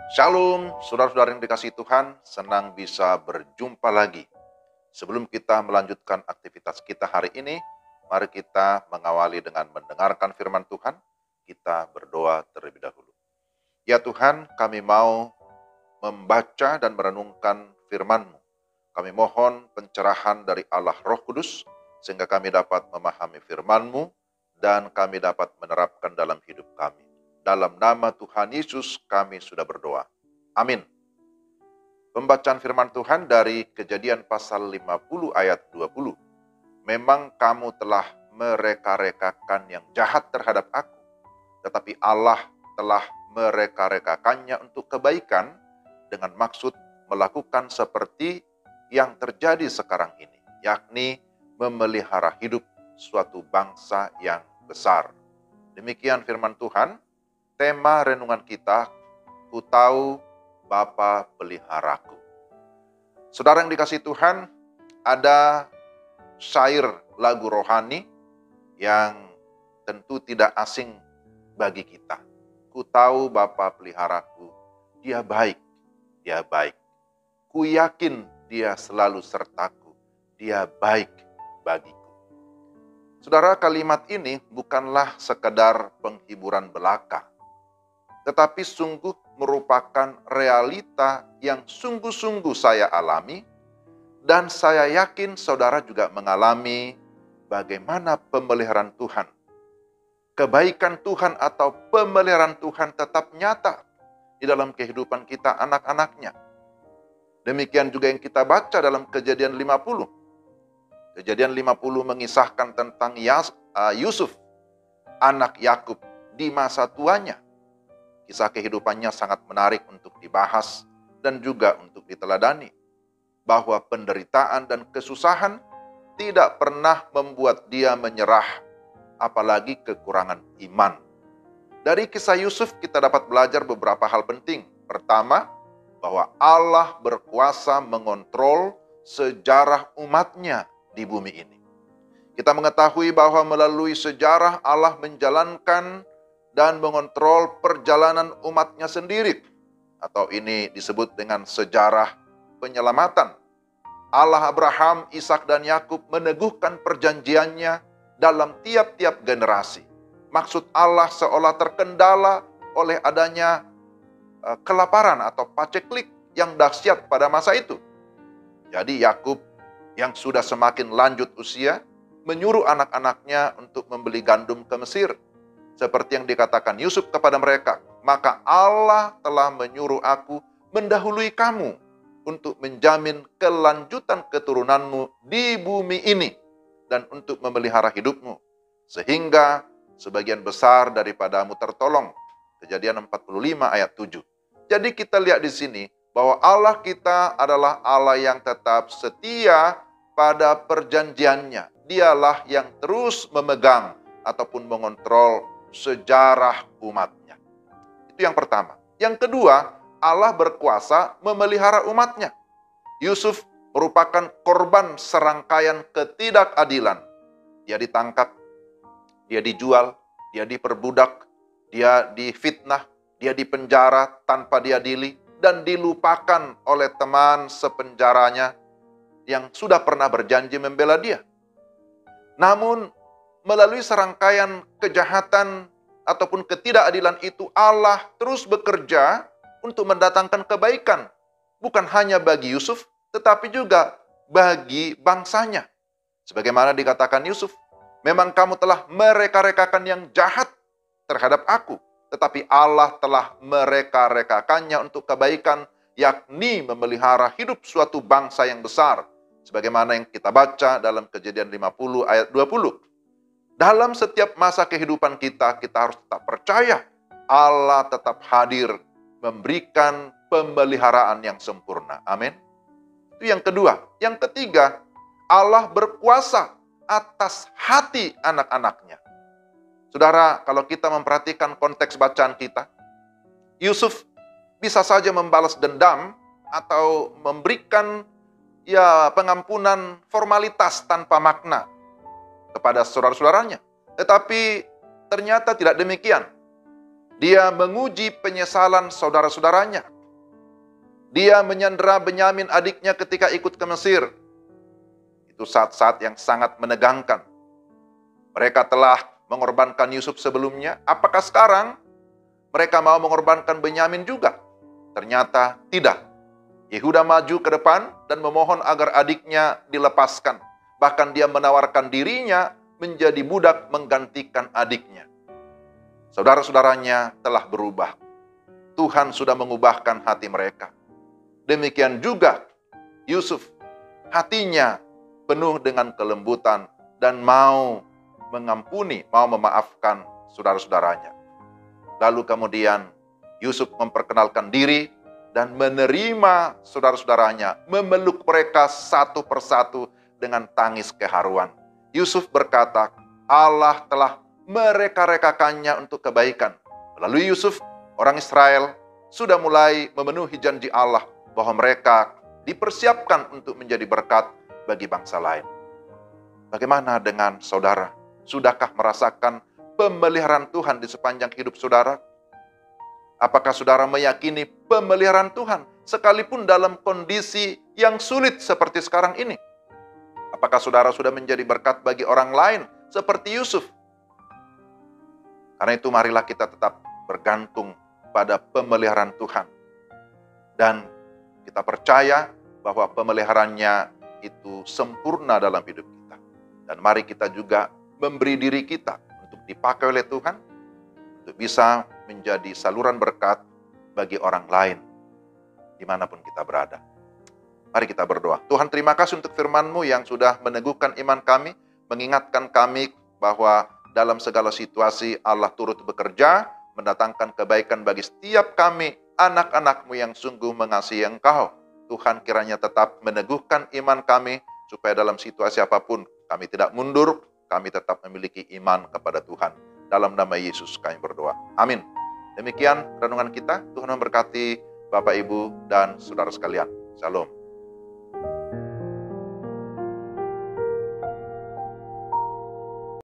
Shalom, saudara-saudara yang dikasihi Tuhan, senang bisa berjumpa lagi. Sebelum kita melanjutkan aktivitas kita hari ini, mari kita mengawali dengan mendengarkan firman Tuhan. Kita berdoa terlebih dahulu. Ya Tuhan, kami mau membaca dan merenungkan firman-Mu. Kami mohon pencerahan dari Allah Roh Kudus, sehingga kami dapat memahami firman-Mu, dan kami dapat menerapkan dalam hidup kami. Dalam nama Tuhan Yesus kami sudah berdoa. Amin. Pembacaan firman Tuhan dari Kejadian pasal 50 ayat 20. Memang kamu telah mereka-rekakan yang jahat terhadap aku, tetapi Allah telah mereka-rekakannya untuk kebaikan dengan maksud melakukan seperti yang terjadi sekarang ini, yakni memelihara hidup suatu bangsa yang besar. Demikian firman Tuhan. Tema renungan kita, ku tahu Bapa peliharaku. Saudara yang dikasihi Tuhan, ada syair lagu rohani yang tentu tidak asing bagi kita. Ku tahu Bapa peliharaku, dia baik, dia baik. Ku yakin dia selalu sertaku, dia baik bagiku. Saudara, kalimat ini bukanlah sekedar penghiburan belaka, tetapi sungguh merupakan realita yang sungguh-sungguh saya alami, dan saya yakin saudara juga mengalami bagaimana pemeliharaan Tuhan. Kebaikan Tuhan atau pemeliharaan Tuhan tetap nyata di dalam kehidupan kita anak-anaknya. Demikian juga yang kita baca dalam Kejadian 50. Kejadian 50 mengisahkan tentang Yusuf, anak Yakub di masa tuanya. Kisah kehidupannya sangat menarik untuk dibahas dan juga untuk diteladani. Bahwa penderitaan dan kesusahan tidak pernah membuat dia menyerah, apalagi kekurangan iman. Dari kisah Yusuf kita dapat belajar beberapa hal penting. Pertama, bahwa Allah berkuasa mengontrol sejarah umatnya di bumi ini. Kita mengetahui bahwa melalui sejarah Allah menjalankan dan mengontrol perjalanan umatnya sendiri. Atau ini disebut dengan sejarah penyelamatan. Allah Abraham, Ishak dan Yakub meneguhkan perjanjiannya dalam tiap-tiap generasi. Maksud Allah seolah terkendala oleh adanya kelaparan atau paceklik yang dahsyat pada masa itu. Jadi Yakub yang sudah semakin lanjut usia menyuruh anak-anaknya untuk membeli gandum ke Mesir. Seperti yang dikatakan Yusuf kepada mereka, maka Allah telah menyuruh aku mendahului kamu untuk menjamin kelanjutan keturunanmu di bumi ini dan untuk memelihara hidupmu, sehingga sebagian besar daripadamu tertolong. Kejadian 45 ayat 7. Jadi kita lihat di sini bahwa Allah kita adalah Allah yang tetap setia pada perjanjiannya. Dialah yang terus memegang ataupun mengontrol sejarah umatnya. Itu yang pertama. Yang kedua, Allah berkuasa memelihara umatnya. Yusuf merupakan korban serangkaian ketidakadilan. Dia ditangkap, dia dijual, dia diperbudak, dia difitnah, dia dipenjara tanpa diadili, dan dilupakan oleh teman sepenjaranya yang sudah pernah berjanji membela dia. Namun, melalui serangkaian kejahatan ataupun ketidakadilan itu, Allah terus bekerja untuk mendatangkan kebaikan. Bukan hanya bagi Yusuf, tetapi juga bagi bangsanya. Sebagaimana dikatakan Yusuf, memang kamu telah mereka-rekakan yang jahat terhadap aku, tetapi Allah telah mereka-rekakannya untuk kebaikan, yakni memelihara hidup suatu bangsa yang besar. Sebagaimana yang kita baca dalam Kejadian 50 ayat 20. Dalam setiap masa kehidupan kita, kita harus tetap percaya Allah tetap hadir memberikan pemeliharaan yang sempurna. Amin. Itu yang kedua. Yang ketiga, Allah berkuasa atas hati anak-anaknya. Saudara, kalau kita memperhatikan konteks bacaan kita, Yusuf bisa saja membalas dendam atau memberikan pengampunan formalitas tanpa makna kepada saudara-saudaranya. Tetapi ternyata tidak demikian. Dia menguji penyesalan saudara-saudaranya. Dia menyandera Benyamin adiknya ketika ikut ke Mesir. Itu saat-saat yang sangat menegangkan. Mereka telah mengorbankan Yusuf sebelumnya. Apakah sekarang mereka mau mengorbankan Benyamin juga? Ternyata tidak. Yehuda maju ke depan dan memohon agar adiknya dilepaskan. Bahkan dia menawarkan dirinya menjadi budak menggantikan adiknya. Saudara-saudaranya telah berubah. Tuhan sudah mengubahkan hati mereka. Demikian juga Yusuf, hatinya penuh dengan kelembutan dan mau mengampuni, mau memaafkan saudara-saudaranya. Lalu kemudian Yusuf memperkenalkan diri dan menerima saudara-saudaranya, memeluk mereka satu persatu dengan tangis keharuan. Yusuf berkata, Allah telah mereka-rekakannya untuk kebaikan. Melalui Yusuf, orang Israel sudah mulai memenuhi janji Allah bahwa mereka dipersiapkan untuk menjadi berkat bagi bangsa lain. Bagaimana dengan saudara? Sudahkah merasakan pemeliharaan Tuhan di sepanjang hidup saudara? Apakah saudara meyakini pemeliharaan Tuhan sekalipun dalam kondisi yang sulit seperti sekarang ini? Apakah saudara sudah menjadi berkat bagi orang lain seperti Yusuf? Karena itu marilah kita tetap bergantung pada pemeliharaan Tuhan. Dan kita percaya bahwa pemeliharaannya itu sempurna dalam hidup kita. Dan mari kita juga memberi diri kita untuk dipakai oleh Tuhan, untuk bisa menjadi saluran berkat bagi orang lain, dimanapun kita berada. Mari kita berdoa. Tuhan, terima kasih untuk firman-Mu yang sudah meneguhkan iman kami, mengingatkan kami bahwa dalam segala situasi Allah turut bekerja, mendatangkan kebaikan bagi setiap kami, anak-anak-Mu yang sungguh mengasihi Engkau. Tuhan, kiranya tetap meneguhkan iman kami, supaya dalam situasi apapun kami tidak mundur, kami tetap memiliki iman kepada Tuhan. Dalam nama Yesus kami berdoa. Amin. Demikian renungan kita. Tuhan memberkati Bapak, Ibu, dan saudara sekalian. Shalom.